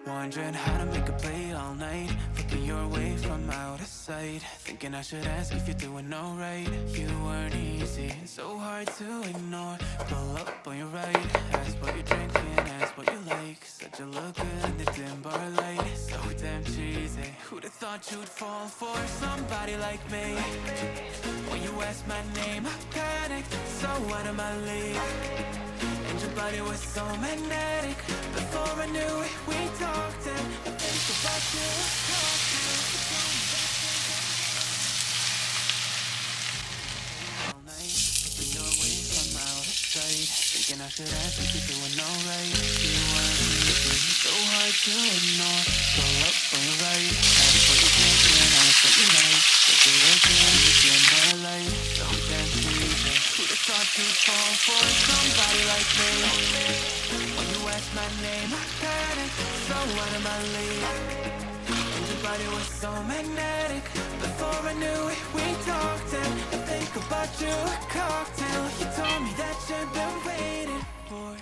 Wondering how to make a play all night, looking your way from out of sight, thinking I should ask if you're doing alright. You weren't easy, so hard to ignore. Pull up on your right, ask what you're drinking, ask what you like. Said you look good in the dim bar light, so damn cheesy. Who'd have thought you'd fall for somebody like me? When you asked my name, I panicked, so out of my league. And your body was so magnetic. Before I knew it, we talked and I think about you. All night, looking your way from out of sight, thinking I should ask if you're doing alright. You weren't easy, so hard to ignore. Pull up on your right, ask what you're thinking, ask what you like. But you're looking at me, dim by light, so damn cheesy. Who'd have thought you'd fall for somebody like me? When you asked my name, I panicked, so out of my league. And your body was so magnetic. Before I knew it, we talked and I think about you, a cocktail. You told me that you've been waiting for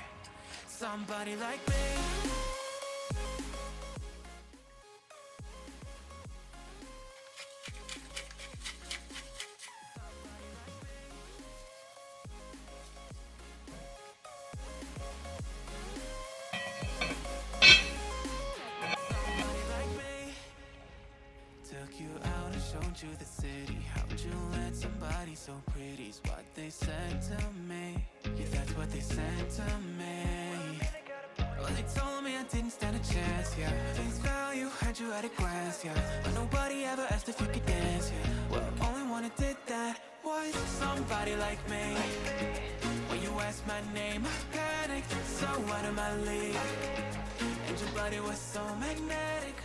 somebody like me. Took you out and showed you the city. How'd you let somebody so pretty's what they said to me? Yeah, that's what they said to me. Well, they told me I didn't stand a chance, yeah. Face value, had you at a glance, yeah. But nobody ever asked if you could dance, yeah. Well, only one who did that was somebody like me. When you asked my name, I panicked, so out of my league. And your body was so magnetic.